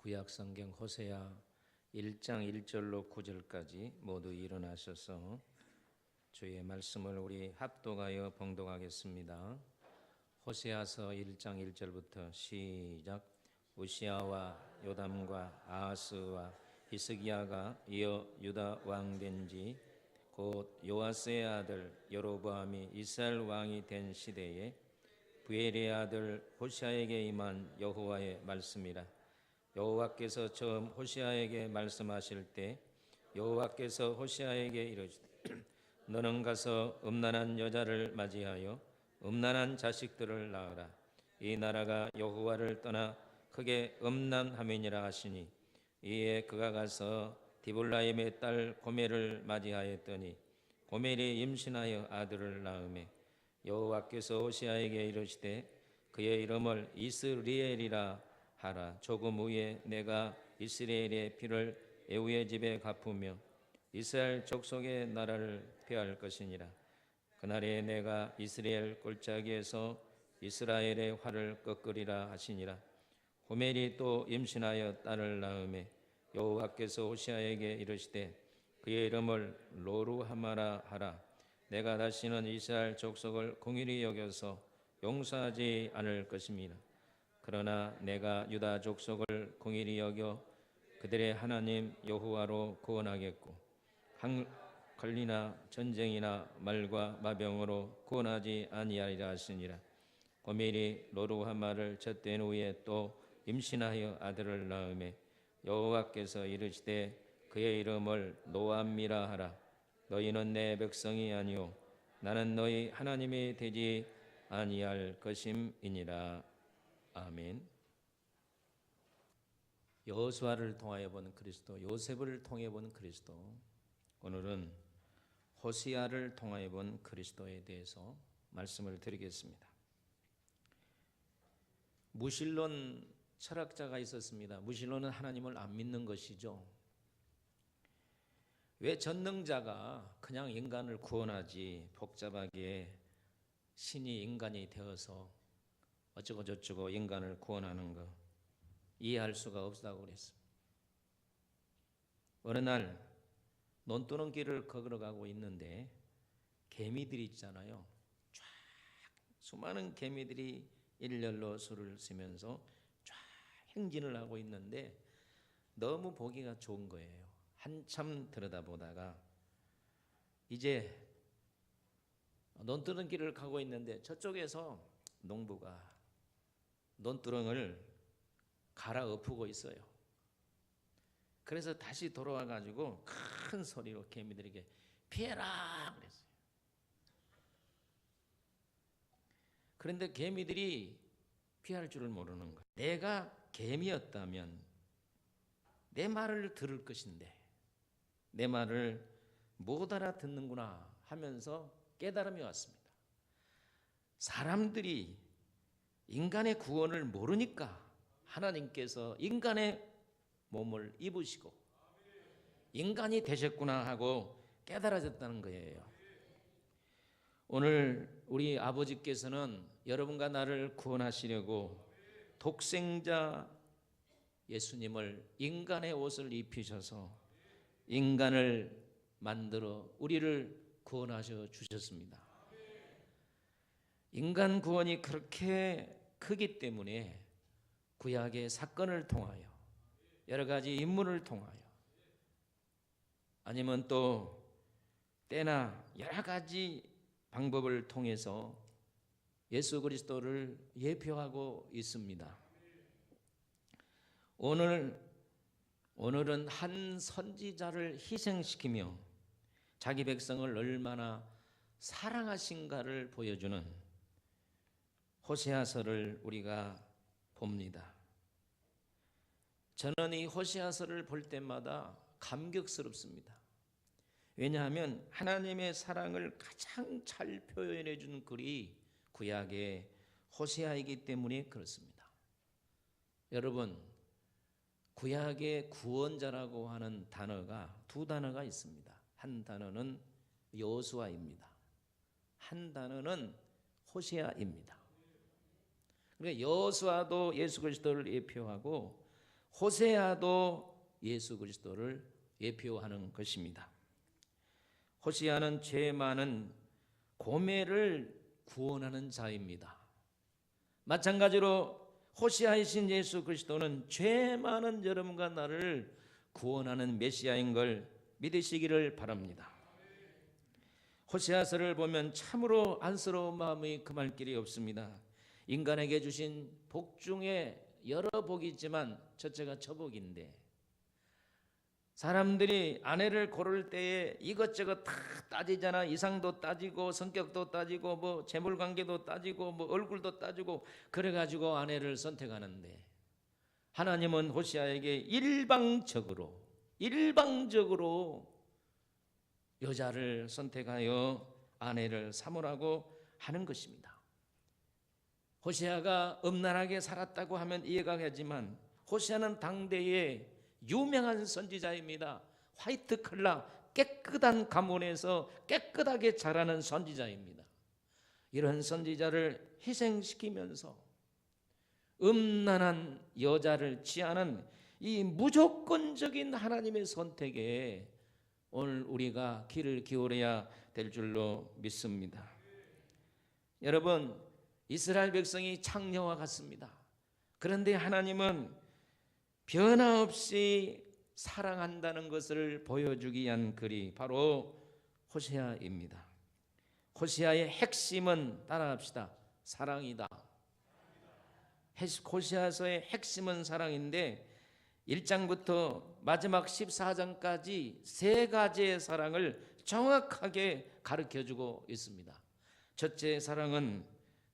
구약성경 호세아 1장 1절로 9절까지 모두 일어나셔서 주의 말씀을 우리 합독하여 봉독하겠습니다. 호세아서 1장 1절부터 시작. 우시아와 요담과 아하스와 히스기야가 이어 유다 왕 된 지 곧 요아스의 아들 여로보암이 이스라엘 왕이 된 시대에 부엘의 아들 호시아에게 임한 여호와의 말씀이라. 여호와께서 처음 호시아에게 말씀하실 때 여호와께서 호시아에게 이르시되 너는 가서 음란한 여자를 맞이하여 음란한 자식들을 낳으라. 이 나라가 여호와를 떠나 크게 음란함이니라 하시니 이에 그가 가서 디볼라임의 딸 고멜을 맞이하였더니 고멜이 임신하여 아들을 낳으매 여호와께서 호시아에게 이르시되 그의 이름을 이스리엘이라 하라. 조금 후에 내가 이스라엘의 피를 에후의 집에 갚으며 이스라엘 족속의 나라를 폐할 것이니라. 그날에 내가 이스라엘 골짜기에서 이스라엘의 활을 꺾으리라 하시니라. 고멜이 또 임신하여 딸을 낳으매 여호와께서 호시아에게 이르시되 그의 이름을 로루하마라 하라. 내가 다시는 이스라엘 족속을 공의히 여겨서 용서하지 않을 것입니다. 그러나 내가 유다 족속을 공의히 여겨 그들의 하나님 여호와로 구원하겠고 칼리나 전쟁이나 말과 마병으로 구원하지 아니하리라 하시니라. 고멜이 로루하마를 젖된 후에 또 임신하여 아들을 낳으매 여호와께서 이르시되 그의 이름을 노암미라 하라. 너희는 내 백성이 아니요 나는 너희 하나님이 되지 아니할 것임이니라. 아멘. 여호수아를 통하여 본 그리스도, 요셉을 통해 본 그리스도. 오늘은 호시아를 통하여 본 그리스도에 대해서 말씀을 드리겠습니다. 무신론 철학자가 있었습니다. 무신론은 하나님을 안 믿는 것이죠. 왜 전능자가 그냥 인간을 구원하지 복잡하게 신이 인간이 되어서 어쩌고 저쩌고 인간을 구원하는 거 이해할 수가 없다고 그랬습니다. 어느 날 논두렁길을 걸어가고 있는데 개미들이 있잖아요. 쫙 수많은 개미들이 일렬로 줄을 서면서 쫙 행진을 하고 있는데 너무 보기가 좋은 거예요. 한참 들여다보다가 이제 논두렁길을 가고 있는데 저쪽에서 농부가 논두렁을 갈아엎고 있어요. 그래서 다시 돌아와 가지고 큰 소리로 개미들에게 피해라 그랬어요. 그런데 개미들이 피할 줄을 모르는 거예요. 내가 개미였다면 내 말을 들을 것인데 내 말을 못 알아듣는구나 하면서 깨달음이 왔습니다. 사람들이 인간의 구원을 모르니까 하나님께서 인간의 몸을 입으시고 인간이 되셨구나 하고 깨달아졌다는 거예요. 오늘 우리 아버지께서는 여러분과 나를 구원하시려고 독생자 예수님을 인간의 옷을 입히셔서 인간을 만들어 우리를 구원하셔 주셨습니다. 인간 구원이 그렇게 크기 때문에 구약의 사건을 통하여 여러 가지 인물을 통하여 아니면 또 때나 여러 가지 방법을 통해서 예수 그리스도를 예표하고 있습니다. 오늘은 한 선지자를 희생시키며 자기 백성을 얼마나 사랑하신가를 보여주는 호세아서를 우리가 봅니다. 저는 이 호세아서를 볼 때마다 감격스럽습니다. 왜냐하면 하나님의 사랑을 가장 잘 표현해 준 글이 구약의 호세아이기 때문에 그렇습니다. 여러분, 구약의 구원자라고 하는 단어가 두 단어가 있습니다. 한 단어는 여호수아입니다. 한 단어는 호세아입니다. 그러니까 여호수아도 예수 그리스도를 예표하고 호세아도 예수 그리스도를 예표하는 것입니다. 호세아는 죄 많은 고멜을 구원하는 자입니다. 마찬가지로 호세아이신 예수 그리스도는 죄 많은 여러분과 나를 구원하는 메시아인 걸 믿으시기를 바랍니다. 호세아서를 보면 참으로 안쓰러운 마음이 금할 길이 없습니다. 인간에게 주신 복 중에 여러 복이 있지만 첫째가 처복인데, 사람들이 아내를 고를 때에 이것저것 다 따지잖아. 이상도 따지고 성격도 따지고 뭐 재물관계도 따지고 뭐 얼굴도 따지고 그래가지고 아내를 선택하는데, 하나님은 호세아에게 일방적으로 여자를 선택하여 아내를 삼으라고 하는 것입니다. 호세아가 음란하게 살았다고 하면 이해가 가지만 호세아는 당대의 유명한 선지자입니다. 화이트 컬러 깨끗한 가문에서 깨끗하게 자라는 선지자입니다. 이런 선지자를 희생시키면서 음란한 여자를 취하는 이 무조건적인 하나님의 선택에 오늘 우리가 귀를 기울여야 될 줄로 믿습니다. 여러분, 이스라엘 백성이 창녀와 같습니다. 그런데 하나님은 변함없이 사랑한다는 것을 보여주기 위한 글이 바로 호세아입니다. 호세아의 핵심은 따라합시다. 사랑이다. 호세아서의 핵심은 사랑인데 1장부터 마지막 14장까지 세 가지의 사랑을 정확하게 가르쳐주고 있습니다. 첫째 사랑은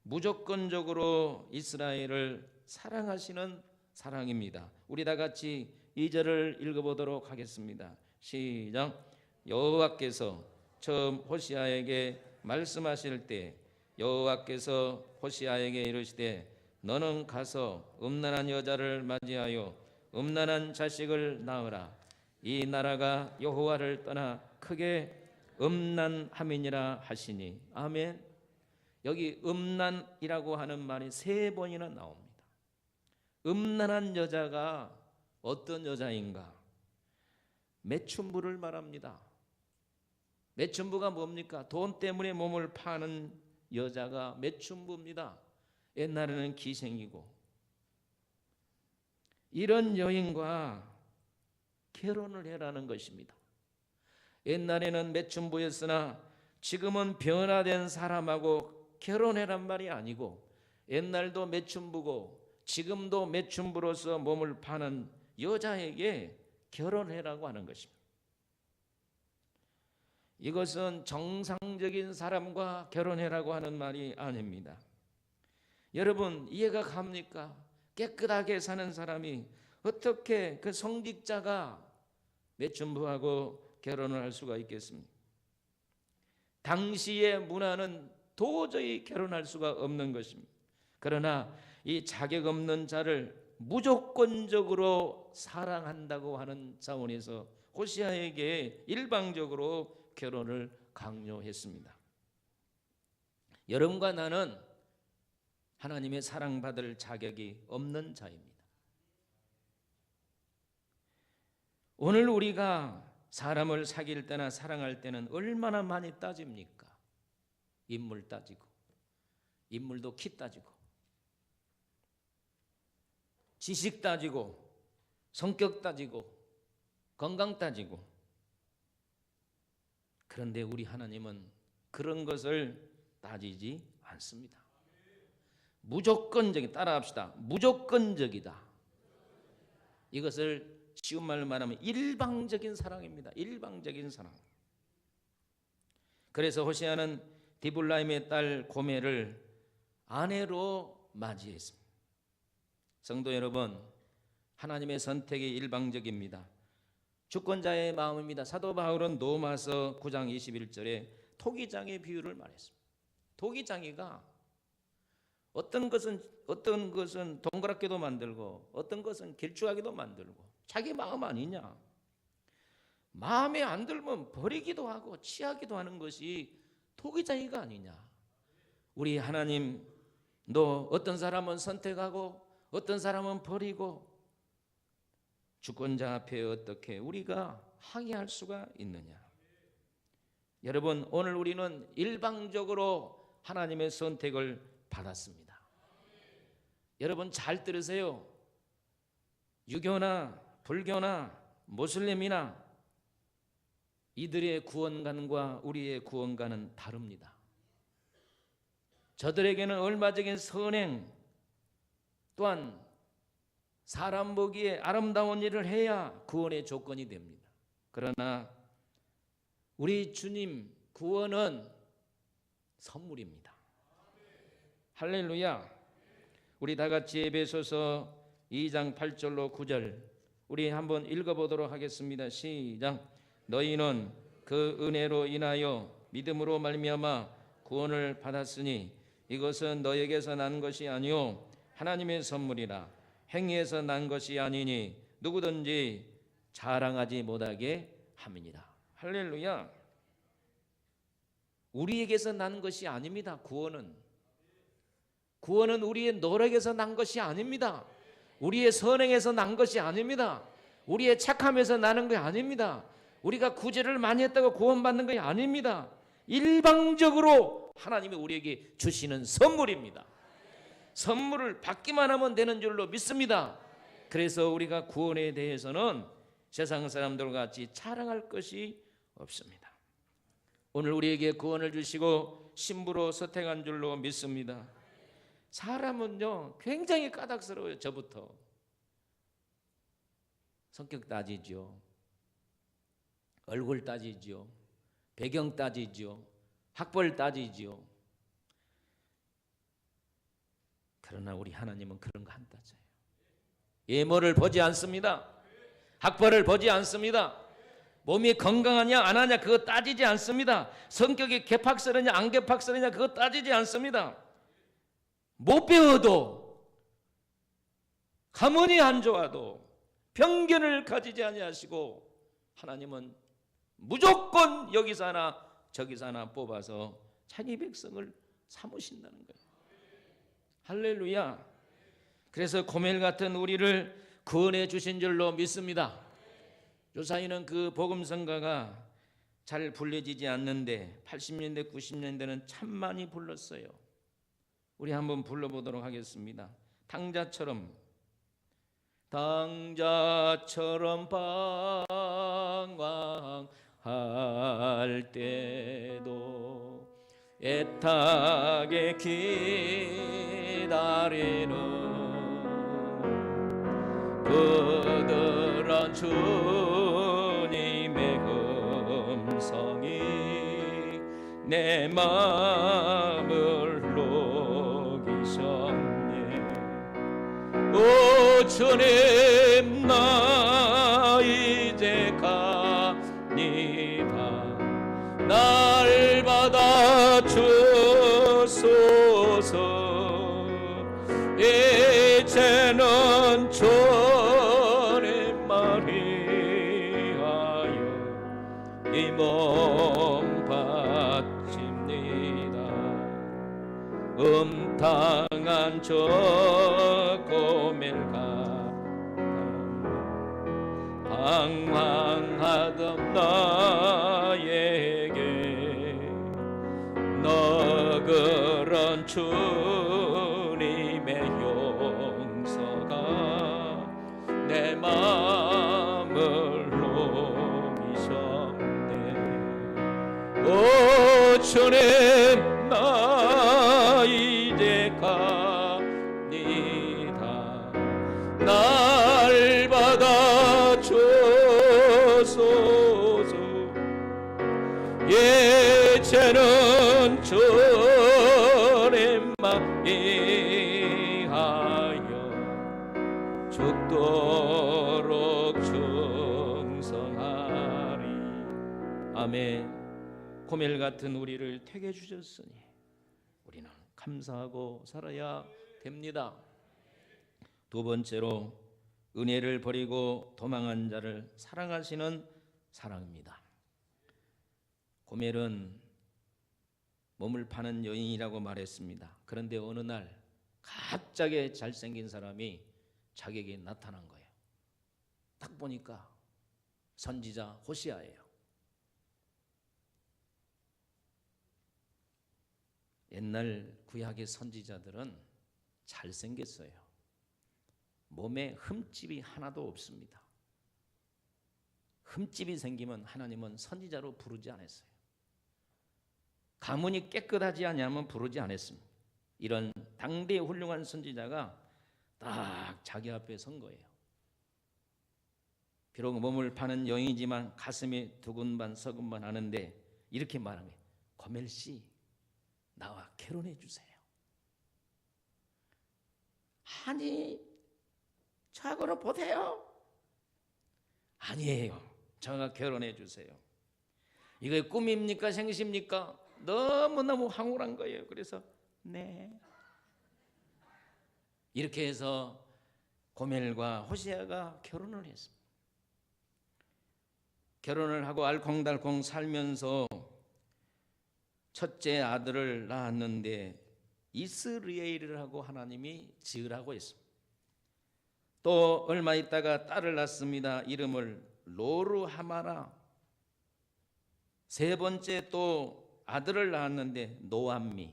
무조건적으로 이스라엘을 사랑하시는 사랑입니다. 우리 다 같이 2절을 읽어보도록 하겠습니다. 시작. 여호와께서 처음 호세아에게 말씀하실 때 여호와께서 호세아에게 이르시되 너는 가서 음란한 여자를 맞이하여 음란한 자식을 낳으라. 이 나라가 여호와를 떠나 크게 음란함이니라 하시니. 아멘. 여기 음란이라고 하는 말이 3번이나 나옵니다. 음란한 여자가 어떤 여자인가? 매춘부를 말합니다. 매춘부가 뭡니까? 돈 때문에 몸을 파는 여자가 매춘부입니다. 옛날에는 기생이고. 이런 여인과 결혼을 해라는 것입니다. 옛날에는 매춘부였으나 지금은 변화된 사람하고 결혼해란 말이 아니고, 옛날도 매춘부고 지금도 매춘부로서 몸을 파는 여자에게 결혼해라고 하는 것입니다. 이것은 정상적인 사람과 결혼해라고 하는 말이 아닙니다. 여러분, 이해가 갑니까? 깨끗하게 사는 사람이 어떻게 그 성직자가 매춘부하고 결혼을 할 수가 있겠습니까? 당시의 문화는 도저히 결혼할 수가 없는 것입니다. 그러나 이 자격 없는 자를 무조건적으로 사랑한다고 하는 차원에서 호세아에게 일방적으로 결혼을 강요했습니다. 여러분과 나는 하나님의 사랑받을 자격이 없는 자입니다. 오늘 우리가 사람을 사귈 때나 사랑할 때는 얼마나 많이 따집니까? 인물 따지고, 인물도 키 따지고, 지식 따지고, 성격 따지고, 건강 따지고. 그런데 우리 하나님은 그런 것을 따지지 않습니다. 무조건적인, 따라합시다. 무조건적이다. 이것을 쉬운 말로 말하면 일방적인 사랑입니다. 일방적인 사랑. 그래서 호세아는 디블라임의 딸 고멜을 아내로 맞이했습니다. 성도 여러분, 하나님의 선택이 일방적입니다. 주권자의 마음입니다. 사도 바울은 로마서 9장 21절에 토기장의 비유를 말했습니다. 토기장이가 어떤 것은 동그랗게도 만들고 어떤 것은 길쭉하게도 만들고 자기 마음 아니냐? 마음에 안 들면 버리기도 하고 취하기도 하는 것이 토기장이가 아니냐? 우리 하나님도 어떤 사람은 선택하고 어떤 사람은 버리고 주권자 앞에 어떻게 우리가 항의할 수가 있느냐? 여러분, 오늘 우리는 일방적으로 하나님의 선택을 받았습니다. 여러분 잘 들으세요. 유교나 불교나 모슬림이나 이들의 구원관과 우리의 구원관은 다릅니다. 저들에게는 얼마적인 선행 또한 사람 보기에 아름다운 일을 해야 구원의 조건이 됩니다. 그러나 우리 주님 구원은 선물입니다. 할렐루야. 우리 다 같이 에베소서 2장 8절로 9절 우리 한번 읽어보도록 하겠습니다. 시작. 너희는 그 은혜로 인하여 믿음으로 말미암아 구원을 받았으니 이것은 너에게서 난 것이 아니요 하나님의 선물이라. 행위에서 난 것이 아니니 누구든지 자랑하지 못하게 함이니라. 할렐루야. 우리에게서 난 것이 아닙니다. 구원은 우리의 노력에서 난 것이 아닙니다. 우리의 선행에서 난 것이 아닙니다. 우리의 착함에서 나는 게 아닙니다. 우리가 구제를 많이 했다고 구원받는 게 아닙니다. 일방적으로 하나님이 우리에게 주시는 선물입니다. 선물을 받기만 하면 되는 줄로 믿습니다. 그래서 우리가 구원에 대해서는 세상 사람들과 같이 자랑할 것이 없습니다. 오늘 우리에게 구원을 주시고 신부로 선택한 줄로 믿습니다. 사람은요 굉장히 까닭스러워요. 저부터 성격 따지죠, 얼굴 따지죠, 배경 따지죠, 학벌 따지죠. 그러나 우리 하나님은 그런 거 안 따져요. 외모를 보지 않습니다. 학벌을 보지 않습니다. 몸이 건강하냐 안 하냐 그거 따지지 않습니다. 성격이 개팍스러냐 안 개팍스러냐 그거 따지지 않습니다. 못 배워도 가문이 안 좋아도 편견을 가지지 아니하시고 하나님은 무조건 여기서 하나 저기서 하나 뽑아서 자기 백성을 삼으신다는 거예요. 할렐루야. 그래서 고멜 같은 우리를 구원해 주신 줄로 믿습니다. 요사이는 그 복음성가가 잘 불려지지 않는데 80년대 90년대는 참 많이 불렀어요. 우리 한번 불러보도록 하겠습니다. 당자처럼 방황할 때도 애타게 기다리는 그들은 주님의 음성이 내 마음을 녹이셨네. 오 주님 나 이제 가니다. 날 받아주소서. 이제는 주의 말이하여 이 몸 바칩니다. 음탕한 저 고멜가 방황하던 나에게 너그런 주님의 용서가 내 마음을 녹이셨네. 오 주님 나 이제 갑니다. 날 받아주소서. 이제는 주님만 이하여 죽도록 충성하리. 아멘. 고멜 같은 우리를 택해 주셨으니 우리는 감사하고 살아야 됩니다. 두 번째로 은혜를 버리고 도망한 자를 사랑하시는 사랑입니다. 고멜은 몸을 파는 여인이라고 말했습니다. 그런데 어느 날 갑자기 잘생긴 사람이 자기에게 나타난 거예요. 딱 보니까 선지자 호시아예요. 옛날 구약의 선지자들은 잘생겼어요. 몸에 흠집이 하나도 없습니다. 흠집이 생기면 하나님은 선지자로 부르지 않았어요. 가문이 깨끗하지 않으면 부르지 않았습니다. 이런 당대의 훌륭한 선지자가 딱 자기 앞에 선 거예요. 비록 몸을 파는 여인이지만 가슴이 두근반 서근반 하는데 이렇게 말하면, 고멜씨 나와 결혼해 주세요. 아니 저하고는 보세요. 아니에요, 저가 결혼해 주세요. 이게 꿈입니까 생시입니까? 너무너무 황홀한 거예요. 그래서 네, 이렇게 해서 고멜과 호시아가 결혼을 했습니다. 결혼을 하고 알콩달콩 살면서 첫째 아들을 낳았는데 이스라엘이라고 하나님이 지으라고 했습니다. 또 얼마 있다가 딸을 낳습니다. 이름을 로르하마라. 세 번째 또 아들을 낳았는데 노암미.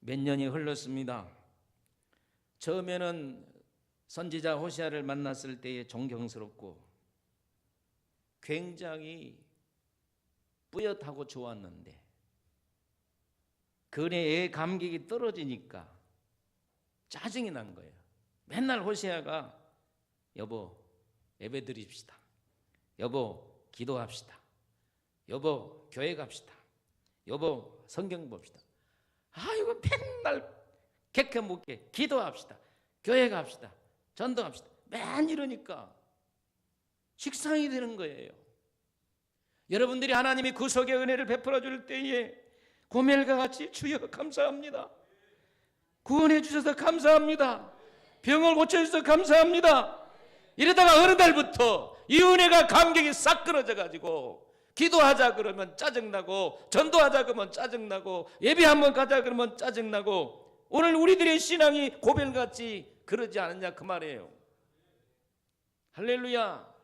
몇 년이 흘렀습니다. 처음에는 선지자 호시아를 만났을 때에 존경스럽고 굉장히 뿌듯하고 좋았는데 그의 감격이 떨어지니까 짜증이 난 거예요. 맨날 호시아가 여보 예배드립시다, 여보 기도합시다, 여보 교회 갑시다, 여보 성경 봅시다. 이거 맨날 개켜 묻게 기도합시다, 교회 갑시다, 전도합시다. 맨 이러니까 식상이 되는 거예요. 여러분들이 하나님이 구속의 은혜를 베풀어 줄 때에 고멜과 같이 주여 감사합니다, 구원해 주셔서 감사합니다, 병을 고쳐주셔서 감사합니다, 이러다가 어느 날부터 이 은혜가 감격이 싹 끊어져 가지고 기도하자 그러면 짜증나고, 전도하자 그러면 짜증나고, 예배 한번 가자 그러면 짜증나고, 오늘 우리들의 신앙이 고멜같이 그러지 않느냐 그 말이에요. 할렐루야.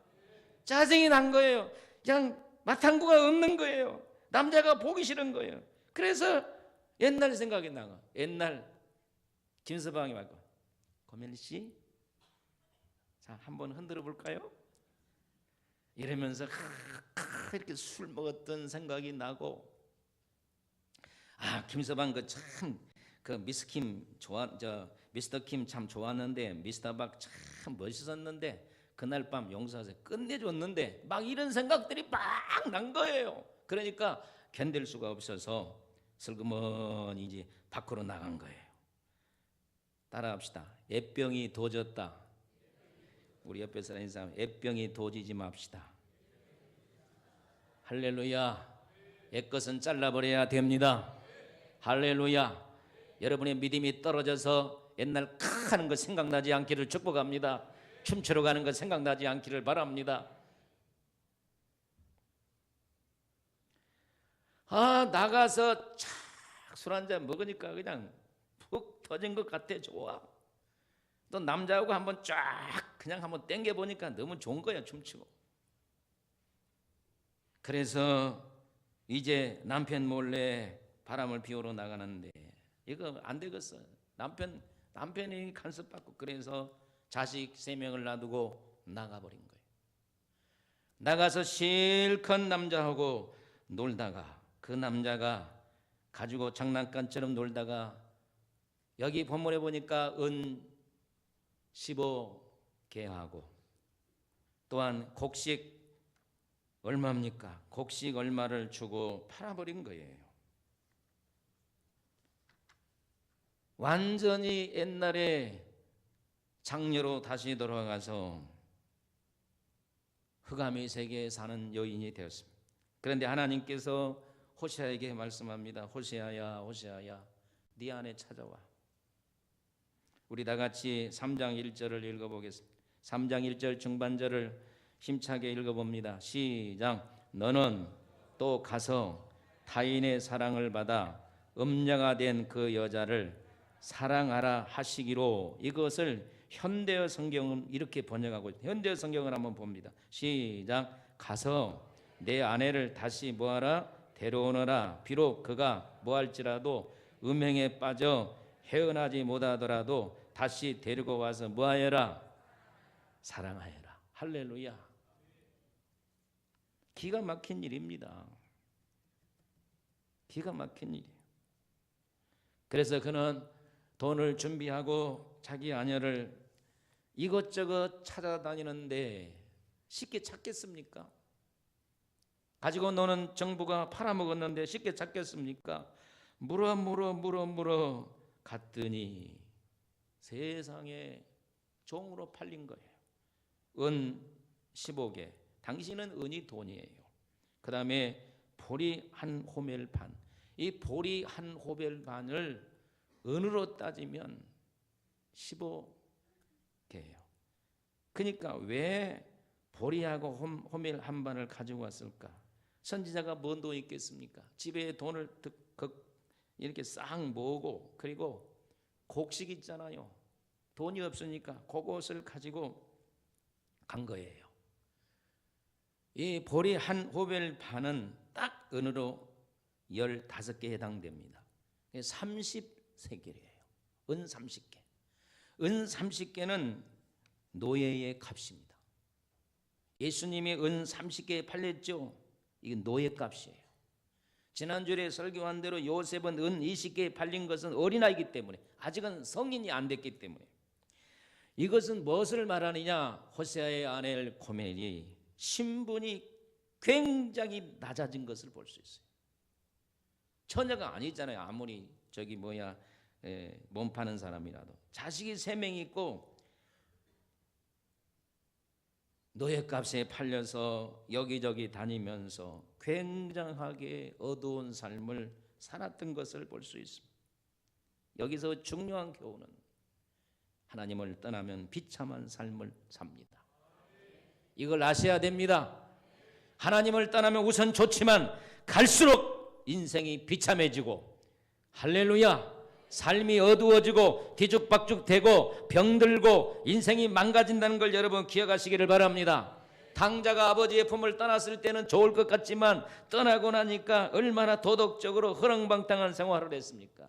짜증이 난 거예요. 그냥 마탕구가 없는 거예요. 남자가 보기 싫은 거예요. 그래서 옛날 생각이 나가. 옛날 김서방이 말고, 고멜씨 자 한번 흔들어 볼까요? 이러면서 이렇게 술 먹었던 생각이 나고, 김서방 그 미스터 킴 참 좋았는데, 미스터 박 참 멋있었는데, 그날 밤 용서하세요 끝내줬는데, 막 이런 생각들이 막 난 거예요. 그러니까 견딜 수가 없어서 슬그머니 이제 밖으로 나간 거예요. 따라합시다. 애병이 도졌다. 우리 옆에 사는 사람, 애병이 도지지 맙시다. 할렐루야. 애것은 잘라버려야 됩니다. 할렐루야. 여러분의 믿음이 떨어져서 옛날 하는 거 생각나지 않기를 축복합니다. 춤추러 가는 거 생각나지 않기를 바랍니다. 나가서 술 한잔 먹으니까 그냥 푹 터진 것 같아. 좋아. 또 남자하고 한번 쫙 그냥 한번 땡겨보니까 너무 좋은 거야, 춤추고. 그래서 이제 남편 몰래 바람을 피우러 나가는데 이거 안 되겠어. 남편이 간섭받고, 그래서 자식 3명을 놔두고 나가버린 거예요. 나가서 실컷 남자하고 놀다가, 그 남자가 가지고 장난감처럼 놀다가, 여기 본문에 보니까 은 15개하고 또한 곡식 얼마입니까? 곡식 얼마를 주고 팔아버린 거예요. 완전히 옛날에 장녀로 다시 돌아가서 흑암의 세계에 사는 여인이 되었습니다. 그런데 하나님께서 호시아에게 말씀합니다. 호시아야, 호시아야, 네 안에 찾아와. 우리 다 같이 3장 1절을 읽어보겠습니다. 3장 1절 중반절을 힘차게 읽어봅니다. 시작. 너는 또 가서 타인의 사랑을 받아 음녀가 된 그 여자를 사랑하라 하시기로 이것을 현대어 성경은 이렇게 번역하고 있어요. 현대어 성경을 한번 봅니다. 시작. 가서 내 아내를 다시 뭐하라? 데려오너라. 비록 그가 뭐할지라도 음행에 빠져 헤어나지 못하더라도 다시 데리고 와서 뭐하여라? 사랑하여라. 할렐루야. 기가 막힌 일입니다. 기가 막힌 일이에요. 그래서 그는 돈을 준비하고 자기 아내를 이것저것 찾아다니는데 쉽게 찾겠습니까? 가지고 노는 정부가 팔아먹었는데 쉽게 찾겠습니까? 물어 갔더니 세상에 종으로 팔린 거예요. 은 15개. 당신은 은이 돈이에요. 그 다음에 보리 한 호멜 반. 이 보리 한 호멜 반을 은으로 따지면 15개예요. 그러니까 왜 보리하고 호멜 한 반을 가지고 왔을까? 선지자가 뭔 돈이 있겠습니까? 집에 돈을 이렇게 싹 모으고, 그리고 곡식 있잖아요. 돈이 없으니까 그것을 가지고 간 거예요. 이 보리 한 호멜 반은 딱 은으로 15개 해당됩니다. 30세겔이에요. 은 30개. 은 30개는 노예의 값입니다. 예수님이 은 30개 팔렸죠. 이게 노예 값이에요. 지난주에 설교한 대로 요셉은 은 20개 팔린 것은 어린아이기 때문에, 아직은 성인이 안 됐기 때문에. 이것은 무엇을 말하느냐? 호세아의 아내 고멜이 신분이 굉장히 낮아진 것을 볼 수 있어요. 처녀가 아니잖아요. 아무리 몸 파는 사람이라도. 자식이 3명 있고 노예값에 팔려서 여기저기 다니면서 굉장하게 어두운 삶을 살았던 것을 볼 수 있습니다. 여기서 중요한 교훈은 하나님을 떠나면 비참한 삶을 삽니다. 이걸 아셔야 됩니다. 하나님을 떠나면 우선 좋지만 갈수록 인생이 비참해지고, 할렐루야, 삶이 어두워지고 뒤죽박죽되고 병들고 인생이 망가진다는 걸 여러분 기억하시기를 바랍니다. 당자가 아버지의 품을 떠났을 때는 좋을 것 같지만 떠나고 나니까 얼마나 도덕적으로 허랑방탕한 생활을 했습니까?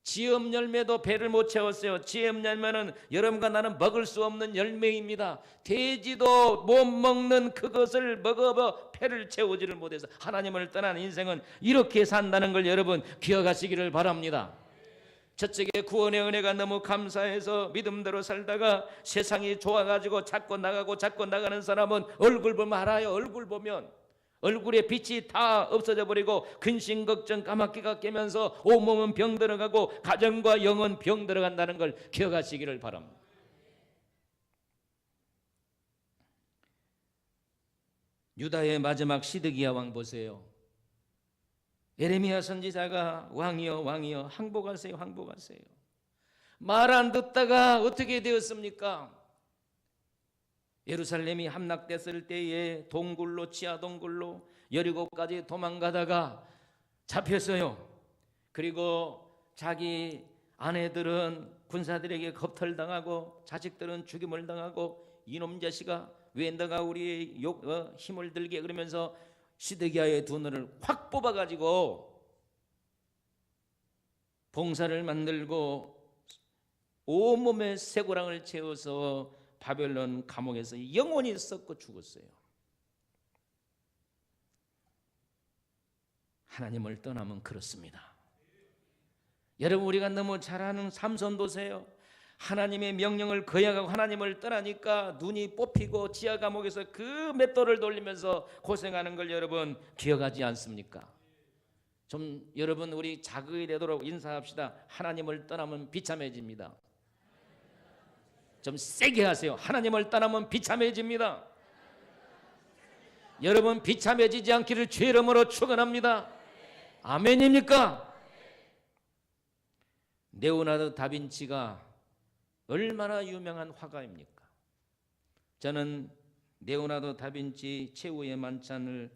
지음 열매도 배를 못 채웠어요. 지음 열매는 여러분과 나는 먹을 수 없는 열매입니다. 돼지도 못 먹는 그것을 먹어 배를 채우지를 못해서 하나님을 떠난 인생은 이렇게 산다는 걸 여러분 기억하시기를 바랍니다. 저쪽에 구원의 은혜가 너무 감사해서 믿음대로 살다가 세상이 좋아가지고 자꾸 나가는 사람은 얼굴 보면 알아요. 얼굴 보면 얼굴에 빛이 다 없어져 버리고 근심 걱정 까맣게가 깨면서 온몸은 병 들어가고 가정과 영은 병 들어간다는 걸 기억하시기를 바랍니다. 유다의 마지막 시드기야 왕 보세요. 예레미야 선지자가 왕이여 항복하세요. 말 안 듣다가 어떻게 되었습니까? 예루살렘이 함락됐을 때에 지하 동굴로 여리고까지 도망가다가 잡혔어요. 그리고 자기 아내들은 군사들에게 겁탈당하고 자식들은 죽임을 당하고 이놈 자식아 왜 너가 우리의 힘을 들게, 그러면서 시드기야의 두 눈을 확 뽑아가지고 봉사를 만들고 온몸에 쇠고랑을 채워서 바벨론 감옥에서 영원히 썩고 죽었어요. 하나님을 떠나면 그렇습니다. 여러분, 우리가 너무 잘 아는 삼손 보세요. 하나님의 명령을 거역하고 하나님을 떠나니까 눈이 뽑히고 지하 감옥에서 그 맷돌을 돌리면서 고생하는 걸 여러분 기억하지 않습니까? 좀 여러분 우리 자극이 되도록 인사합시다. 하나님을 떠나면 비참해집니다. 좀 세게 하세요. 하나님을 떠나면 비참해집니다. 여러분 비참해지지 않기를 주의 이름으로 축원합니다. 아멘입니까? 레오나르도 다빈치가 얼마나 유명한 화가입니까? 저는 레오나르도 다빈치 최후의 만찬을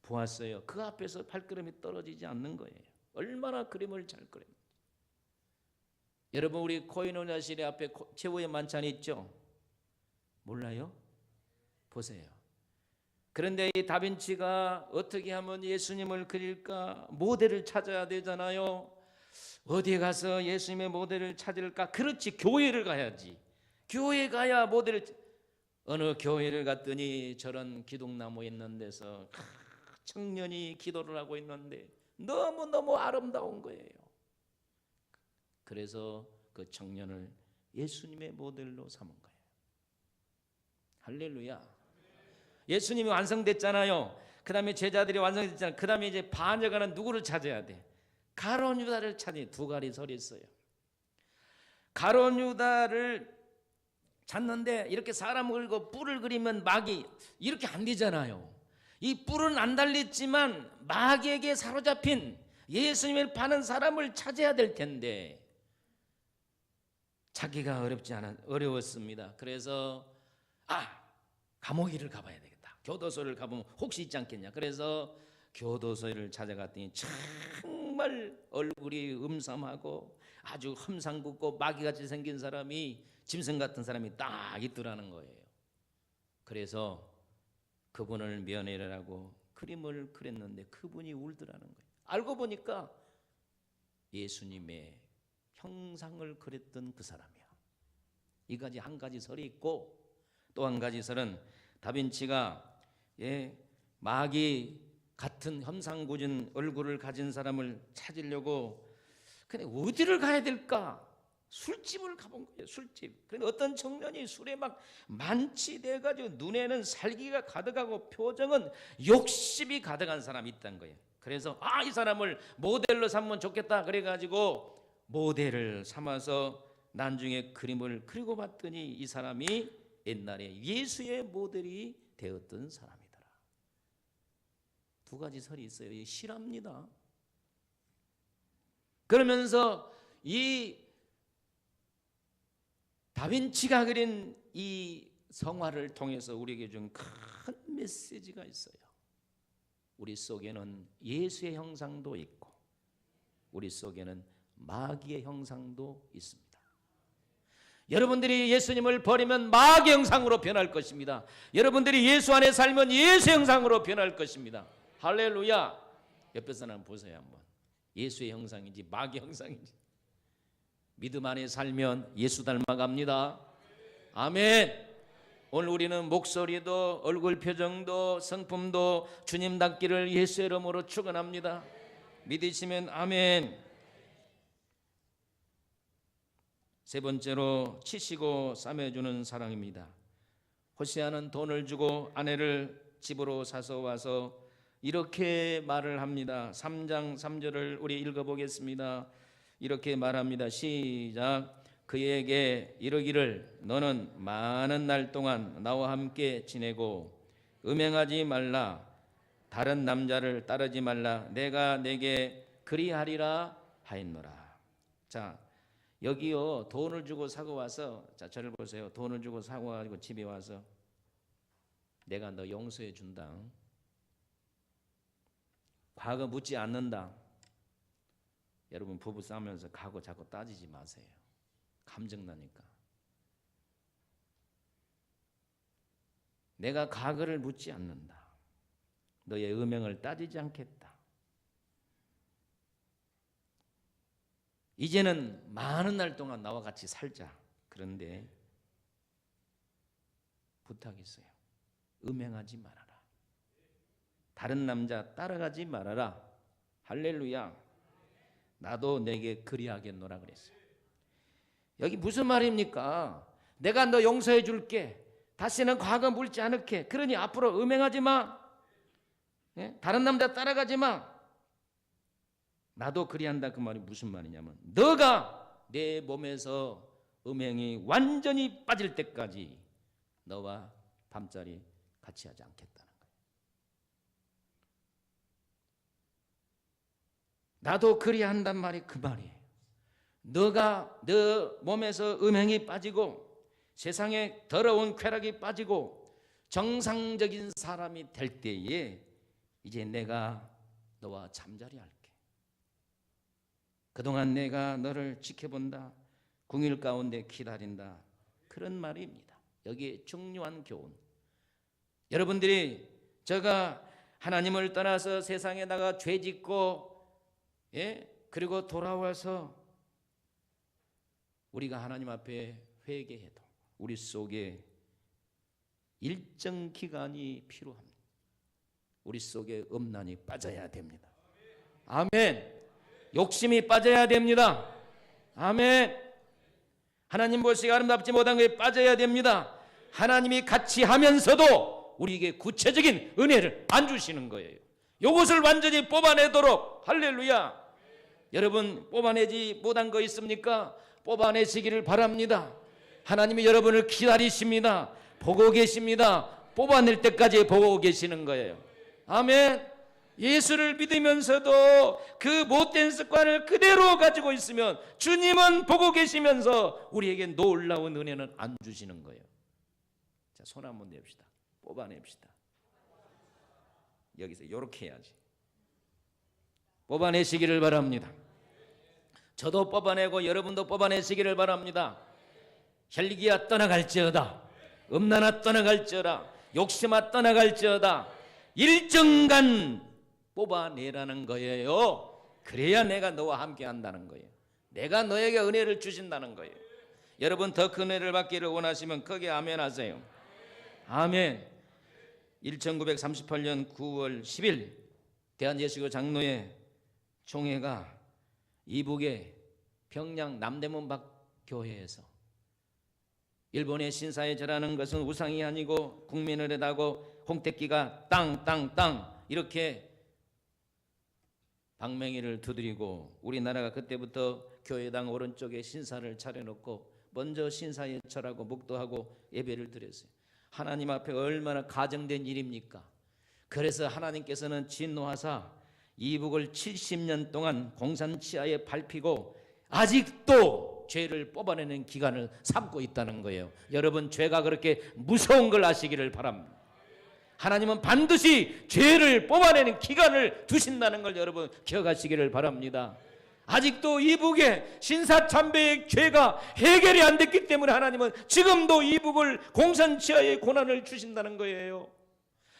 보았어요. 그 앞에서 발걸음이 떨어지지 않는 거예요. 얼마나 그림을 잘 그렸는지. 여러분 우리 코인원야실의 앞에 최후의 만찬이 있죠? 몰라요? 보세요. 그런데 이 다빈치가 어떻게 하면 예수님을 그릴까? 모델을 찾아야 되잖아요. 어디에 가서 예수님의 모델을 찾을까? 그렇지, 교회를 가야지. 교회 가야 모델을. 어느 교회를 갔더니 저런 기둥나무 있는 데서 청년이 기도를 하고 있는데 너무너무 아름다운 거예요. 그래서 그 청년을 예수님의 모델로 삼은 거예요. 할렐루야. 예수님이 완성됐잖아요. 그 다음에 제자들이 완성됐잖아요. 그 다음에 이제 반역하는 누구를 찾아야 돼? 가룟 유다를 찾니. 두 가지 설이 있어요. 가룟 유다를 찾는데 이렇게 사람을 그리고 뿔을 그리면 마귀 이렇게 안 되잖아요. 이 뿔은 안 달렸지만 마귀에게 사로잡힌 예수님을 파는 사람을 찾아야 될 텐데 찾기가 어려웠습니다. 그래서 감옥이를 가봐야 되겠다. 교도소를 가보면 혹시 있지 않겠냐. 그래서 교도소를 찾아갔더니 정말 얼굴이 음삼하고 아주 험상궂고 마귀같이 생긴 사람이, 짐승 같은 사람이 딱 있더라는 거예요. 그래서 그분을 면회하라고 그림을 그렸는데 그분이 울더라는 거예요. 알고 보니까 예수님의 형상을 그렸던 그 사람이야. 이까지 한 가지 설이 있고, 또 한 가지 설은 다빈치가 마귀 같은 험상궂은 얼굴을 가진 사람을 찾으려고 근데 어디를 가야 될까? 술집을 가본 거예요. 술집. 그런데 어떤 청년이 술에 막 만취돼가지고 눈에는 살기가 가득하고 표정은 욕심이 가득한 사람이 있다는 거예요. 그래서 이 사람을 모델로 삼으면 좋겠다 그래가지고 모델을 삼아서 나중에 그림을 그리고 봤더니 이 사람이 옛날에 예수의 모델이 되었던 사람이더라. 두 가지 설이 있어요. 이게 실합니다. 그러면서 이 다빈치가 그린 이 성화를 통해서 우리에게 준 큰 메시지가 있어요. 우리 속에는 예수의 형상도 있고 우리 속에는 마귀의 형상도 있습니다. 여러분들이 예수님을 버리면 마귀 형상으로 변할 것입니다. 여러분들이 예수 안에 살면 예수 형상으로 변할 것입니다. 할렐루야. 옆에 사람 보세요 한번. 예수의 형상인지 마귀 형상인지. 믿음 안에 살면 예수 닮아갑니다. 아멘. 오늘 우리는 목소리도 얼굴 표정도 성품도 주님 닮기를 예수의 이름으로 축원합니다. 믿으시면 아멘. 세 번째로 치시고 싸매주는 사랑입니다. 호세아는 돈을 주고 아내를 집으로 사서 와서 이렇게 말을 합니다. 3장 3절을 우리 읽어보겠습니다. 이렇게 말합니다. 시작. 그에게 이르기를 너는 많은 날 동안 나와 함께 지내고 음행하지 말라. 다른 남자를 따르지 말라. 내가 내게 그리하리라 하였노라. 자, 여기요 돈을 주고 사고 와서, 자 저를 보세요. 돈을 주고 사고 가지고 집에 와서 내가 너 용서해 준다. 과거 묻지 않는다. 여러분 부부 싸우면서 과거 자꾸 따지지 마세요. 감정 나니까. 내가 과거를 묻지 않는다. 너의 음행을 따지지 않겠다. 이제는 많은 날 동안 나와 같이 살자. 그런데 부탁이 있어요. 음행하지 말아라. 다른 남자 따라가지 말아라. 할렐루야. 나도 내게 그리하겠노라 그랬어요. 여기 무슨 말입니까? 내가 너 용서해 줄게. 다시는 과거 물지 않을게. 그러니 앞으로 음행하지 마. 다른 남자 따라가지 마. 나도 그리한다. 그 말이 무슨 말이냐면 너가 내 몸에서 음행이 완전히 빠질 때까지 너와 밤자리 같이 하지 않겠다는 거예요. 나도 그리한단 말이 그 말이에요. 너가 너 몸에서 음행이 빠지고 세상에 더러운 쾌락이 빠지고 정상적인 사람이 될 때에 이제 내가 너와 잠자리 할게. 그동안 내가 너를 지켜본다. 궁일 가운데 기다린다. 그런 말입니다. 여기에 중요한 교훈. 여러분들이 제가 하나님을 떠나서 세상에다가 죄짓고 그리고 돌아와서 우리가 하나님 앞에 회개해도 우리 속에 일정 기간이 필요합니다. 우리 속에 음란이 빠져야 됩니다. 아멘. 욕심이 빠져야 됩니다. 아멘. 하나님 보시기에 아름답지 못한 것에 빠져야 됩니다. 하나님이 같이 하면서도 우리에게 구체적인 은혜를 안 주시는 거예요. 이것을 완전히 뽑아내도록. 할렐루야. 여러분 뽑아내지 못한 거 있습니까? 뽑아내시기를 바랍니다. 하나님이 여러분을 기다리십니다. 보고 계십니다. 뽑아낼 때까지 보고 계시는 거예요. 아멘. 예수를 믿으면서도 그 못된 습관을 그대로 가지고 있으면 주님은 보고 계시면서 우리에게 놀라운 은혜는 안 주시는 거예요. 자, 손 한번 냅시다. 뽑아냅시다. 여기서 이렇게 해야지. 뽑아내시기를 바랍니다. 저도 뽑아내고 여러분도 뽑아내시기를 바랍니다. 혈기야 떠나갈지어다. 음란아 떠나갈지어다. 욕심아 떠나갈지어다. 일정간 뽑아내라는 거예요. 그래야 내가 너와 함께 한다는 거예요. 내가 너에게 은혜를 주신다는 거예요. 여러분 더 큰 은혜를 받기를 원하시면 크게 아멘 하세요. 아멘. 1938년 9월 10일 대한예수교 장로회 총회가 이북의 평양 남대문 밖 교회에서 일본의 신사에 절하는 것은 우상이 아니고 국민을 해다고 홍택기가 땅 이렇게 방맹이를 두드리고 우리나라가 그때부터 교회당 오른쪽에 신사를 차려놓고 먼저 신사에 절하고 묵도하고 예배를 드렸어요. 하나님 앞에 얼마나 가정된 일입니까? 그래서 하나님께서는 진노하사 이북을 70년 동안 공산치하에 밟히고 아직도 죄를 뽑아내는 기간을 삼고 있다는 거예요. 여러분 죄가 그렇게 무서운 걸 아시기를 바랍니다. 하나님은 반드시 죄를 뽑아내는 기간을 두신다는 걸 여러분 기억하시기를 바랍니다. 아직도 이북의 신사참배의 죄가 해결이 안 됐기 때문에 하나님은 지금도 이북을 공산치하의 고난을 주신다는 거예요.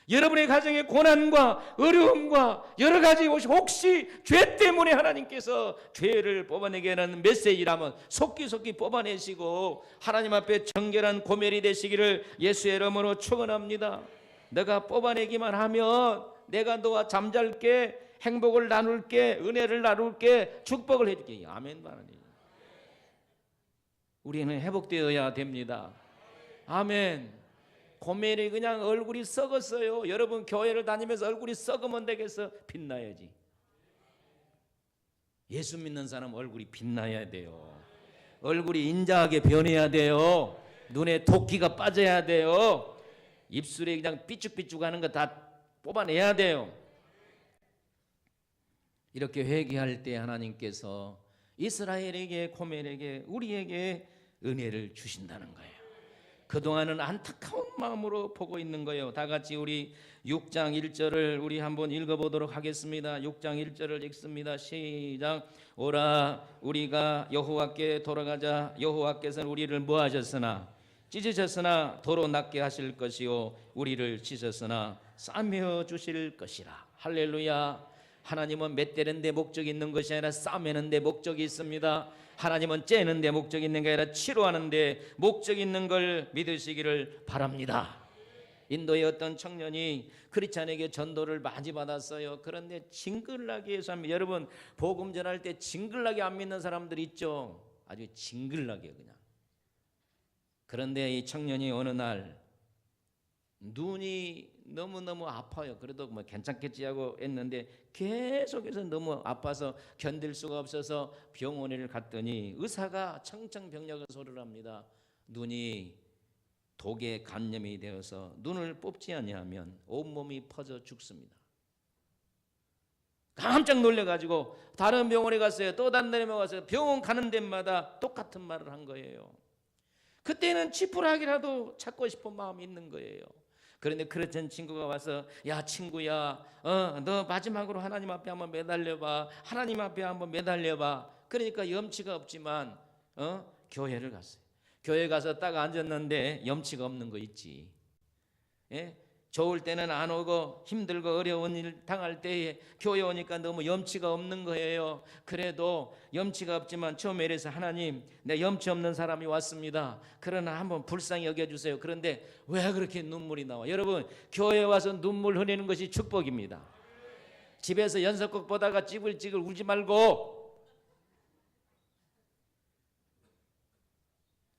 여러분의 가정의 고난과 어려움과 여러 가지 혹시 죄 때문에 하나님께서 죄를 뽑아내게 하는 메시지라면 속기속기 뽑아내시고 하나님 앞에 정결한 고멜이 되시기를 예수의 이름으로 축원합니다. 내가 뽑아내기만 하면 내가 너와 잠잘게, 행복을 나눌게, 은혜를 나눌게, 축복을 해줄게. 아멘. 우리는 회복되어야 됩니다. 아멘. 고멜이 그냥 얼굴이 썩었어요. 여러분 교회를 다니면서 얼굴이 썩으면 되겠어? 빛나야지. 예수 믿는 사람 얼굴이 빛나야 돼요. 얼굴이 인자하게 변해야 돼요. 눈에 도끼가 빠져야 돼요. 입술에 그냥 삐죽삐죽하는 거 다 뽑아내야 돼요. 이렇게 회개할 때 하나님께서 이스라엘에게, 고멜에게, 우리에게 은혜를 주신다는 거예요. 그동안은 안타까운 마음으로 보고 있는 거예요. 다 같이 우리 6장 1절을 우리 한번 읽어보도록 하겠습니다. 6장 1절을 읽습니다. 시작. 오라 우리가 여호와께 돌아가자. 여호와께서는 우리를 뭐 하셨으나 찢으셨으나 도로 낫게 하실 것이요 우리를 찢으셨으나 싸매어 주실 것이라. 할렐루야. 하나님은 맷대는 데 목적이 있는 것이 아니라 싸매는 데 목적이 있습니다. 하나님은 째는 데 목적이 있는 게 아니라 치료하는 데 목적이 있는 걸 믿으시기를 바랍니다. 인도의 어떤 청년이 크리스찬에게 전도를 많이 받았어요. 그런데 징글나게 해서 합니다. 여러분 복음 전할 때 징글나게 안 믿는 사람들 있죠. 아주 징글나게 그냥. 그런데 이 청년이 어느 날 눈이 너무너무 아파요. 그래도 뭐 괜찮겠지 하고 했는데 계속해서 너무 아파서 견딜 수가 없어서 병원에 갔더니 의사가 청청병력을 소리를 합니다. 눈이 독에 감염이 되어서 눈을 뽑지 아니하면 온몸이 퍼져 죽습니다. 깜짝 놀래가지고 다른 병원에 갔어요. 또 다른 데에 갔어요. 병원 가는 데마다 똑같은 말을 한 거예요. 그때는 지푸라기라도 찾고 싶은 마음이 있는 거예요. 그런데 그랬던 친구가 와서 야 친구야 너 마지막으로 하나님 앞에 한번 매달려봐. 하나님 앞에 한번 매달려봐. 그러니까 염치가 없지만 교회를 갔어요. 교회 가서 딱 앉았는데 염치가 없는 거 있지. 예? 좋을 때는 안 오고 힘들고 어려운 일 당할 때에 교회 오니까 너무 염치가 없는 거예요. 그래도 염치가 없지만 처음에 이래서 하나님, 내 염치 없는 사람이 왔습니다. 그러나 한번 불쌍히 여겨주세요. 그런데 왜 그렇게 눈물이 나와? 여러분, 교회에 와서 눈물 흘리는 것이 축복입니다. 집에서 연속곡 보다가 찌글찌글 울지 말고,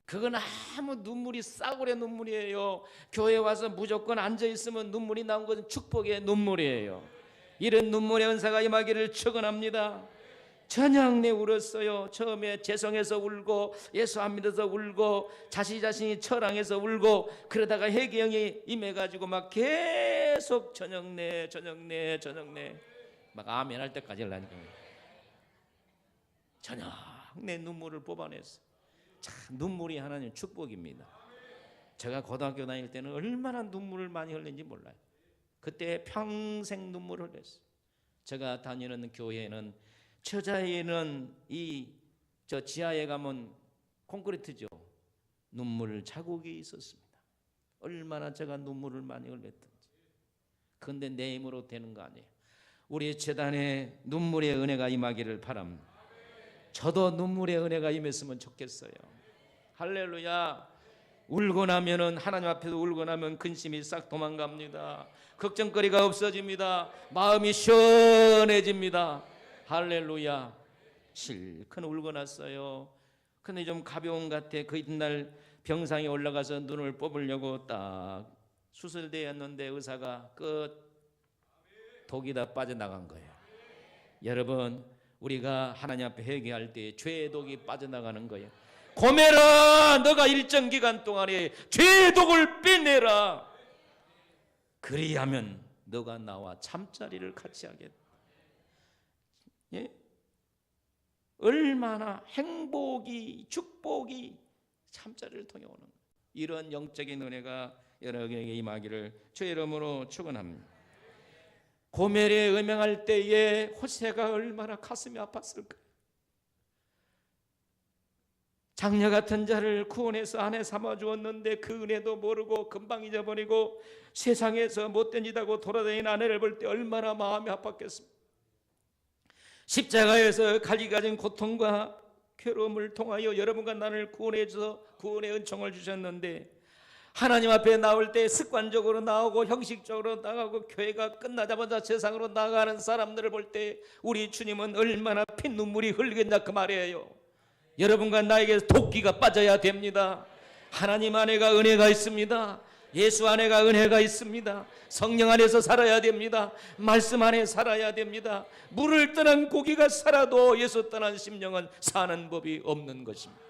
그건 아무 눈물이 싸구려 눈물이에요. 교회 와서 무조건 앉아있으면 눈물이 나온 것은 축복의 눈물이에요. 이런 눈물의 은사가 임하기를 축원합니다. 저녁내 울었어요. 처음에 죄송해서 울고 예수 안 믿어서 울고 자신이 처랑해서 울고, 그러다가 해경이 임해가지고 막 계속 저녁내 막 아멘 할 때까지 하려니까 저녁내 눈물을 뽑아냈어요. 참 눈물이 하나님 축복입니다. 제가 고등학교 다닐 때는 얼마나 눈물을 많이 흘린지 몰라요. 그때 평생 눈물을 흘렸어요. 제가 다니는 교회는 처자에는 저 지하에 가면 콘크리트죠. 눈물 자국이 있었습니다. 얼마나 제가 눈물을 많이 흘렸던지. 그런데 내 힘으로 되는 거 아니에요. 우리 재단에 눈물의 은혜가 임하기를 바랍니다. 저도 눈물의 은혜가 임했으면 좋겠어요. 할렐루야. 울고 나면은, 하나님 앞에서 울고 나면 근심이 싹 도망갑니다. 걱정거리가 없어집니다. 마음이 시원해집니다. 할렐루야. 실컷 울고 났어요. 근데 좀 가벼운 것 같아. 그 이튿날 병상에 올라가서 눈을 뽑으려고 딱 수술되었는데 의사가 독이 다 빠져나간 거예요. 여러분, 우리가 하나님 앞에 회개할 때 죄의 독이 빠져나가는 거예요. 고매라, 너가 일정 기간 동안에 죄의 독을 빼내라. 그리하면 너가 나와 잠자리를 같이 하겠다. 예? 얼마나 행복이, 축복이 잠자리를 통해 오는 거예요. 이런 영적인 은혜가 여러분에게 임하기를 주의 이름으로 축원합니다. 고멜에 음행할 때에 호세가 얼마나 가슴이 아팠을까. 장녀 같은 자를 구원해서 아내 삼아 주었는데 그 은혜도 모르고 금방 잊어버리고 세상에서 못된 짓하고 돌아다니는 아내를 볼 때 얼마나 마음이 아팠겠습니까. 십자가에서 갈기 가진 고통과 괴로움을 통하여 여러분과 나를 구원해 주셔서 구원의 은총을 주셨는데, 하나님 앞에 나올 때 습관적으로 나오고 형식적으로 나가고 교회가 끝나자마자 세상으로 나가는 사람들을 볼 때 우리 주님은 얼마나 피눈물이 흘리겠냐 그 말이에요. 여러분과 나에게 도끼가 빠져야 됩니다. 하나님 안에가 은혜가 있습니다. 예수 안에가 은혜가 있습니다. 성령 안에서 살아야 됩니다. 말씀 안에 살아야 됩니다. 물을 떠난 고기가 살아도 예수 떠난 심령은 사는 법이 없는 것입니다.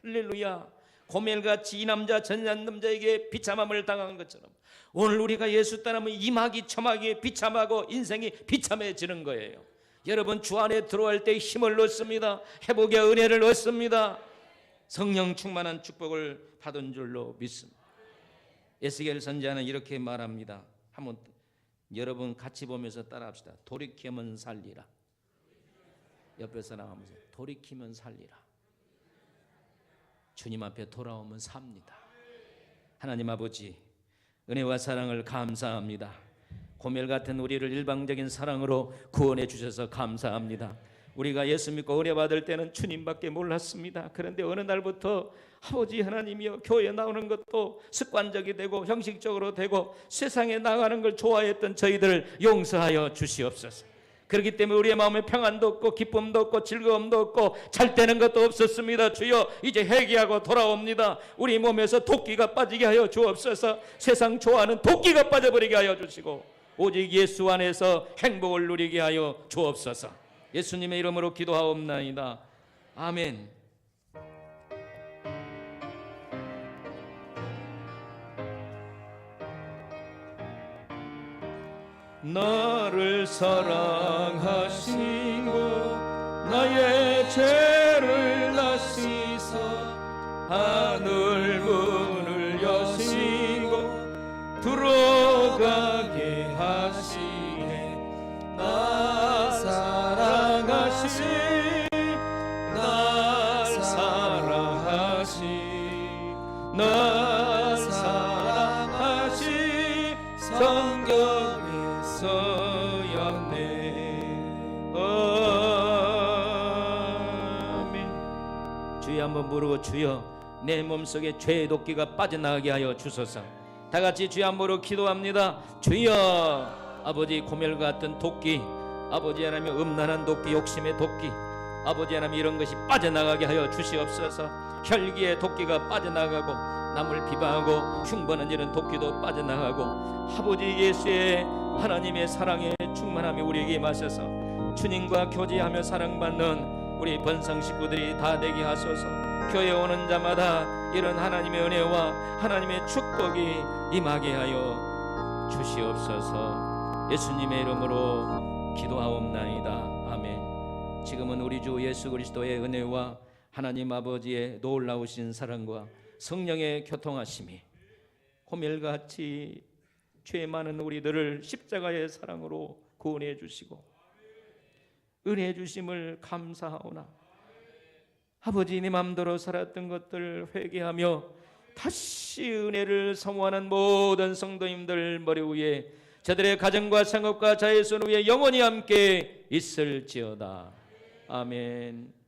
할렐루야. 고멜같이 이 남자 전한 남자에게 비참함을 당한 것처럼 오늘 우리가 예수 떠나면 임하기 처마기 비참하고 인생이 비참해지는 거예요. 여러분, 주 안에 들어갈 때 힘을 얻습니다. 회복의 은혜를 얻습니다. 성령 충만한 축복을 받은 줄로 믿습니다. 에스겔 선지자는 이렇게 말합니다. 한번 여러분 같이 보면서 따라합시다. 돌이키면 살리라. 옆에서 나가면서 돌이키면 살리라. 주님 앞에 돌아오면 삽니다. 하나님 아버지, 은혜와 사랑을 감사합니다. 고멜 같은 우리를 일방적인 사랑으로 구원해 주셔서 감사합니다. 우리가 예수 믿고 의뢰받을 때는 주님밖에 몰랐습니다. 그런데 어느 날부터 아버지 하나님이여, 교회에 나오는 것도 습관적이 되고 형식적으로 되고 세상에 나가는 걸 좋아했던 저희들을 용서하여 주시옵소서. 그렇기 때문에 우리의 마음에 평안도 없고 기쁨도 없고 즐거움도 없고 잘 되는 것도 없었습니다. 주여, 이제 회개하고 돌아옵니다. 우리 몸에서 도끼가 빠지게 하여 주옵소서. 세상 좋아하는 도끼가 빠져버리게 하여 주시고 오직 예수 안에서 행복을 누리게 하여 주옵소서. 예수님의 이름으로 기도하옵나이다. 아멘. 나를 사랑하시고 나의 죄를 다시사 하늘 문을 여시고 들어가게 하시네. 나 사랑하시 날 사랑하시 용서였네. 아멘. 주여 한번 부르고 주여 내 몸속에 죄의 도끼가 빠져나가게 하여 주소서. 다 같이 주여 한번 부르고 기도합니다. 주여 아버지 고멜 같은 도끼, 아버지 하나님 음란한 도끼, 욕심의 도끼, 아버지 하나님 이런 것이 빠져나가게 하여 주시옵소서. 혈기의 도끼가 빠져나가고 남을 비방하고 흉보는 이런 도끼도 빠져나가고 아버지 예수의 하나님의 사랑의 충만함이 우리에게 마셔서 주님과 교제하며 사랑받는 우리 번성 식구들이 다 되게 하소서. 교회 오는 자마다 이런 하나님의 은혜와 하나님의 축복이 임하게 하여 주시옵소서. 예수님의 이름으로 기도하옵나이다. 아멘. 지금은 우리 주 예수 그리스도의 은혜와 하나님 아버지의 놀라우신 사랑과 성령의 교통하심이 호멜같이 죄 많은 우리들을 십자가의 사랑으로 구원해 주시고 은혜 주심을 감사하오나 아버지 네 맘대로 살았던 것들 회개하며 다시 은혜를 사모하는 모든 성도님들 머리 위에 저들의 가정과 상업과 자의 손 위에 영원히 함께 있을지어다. 아멘.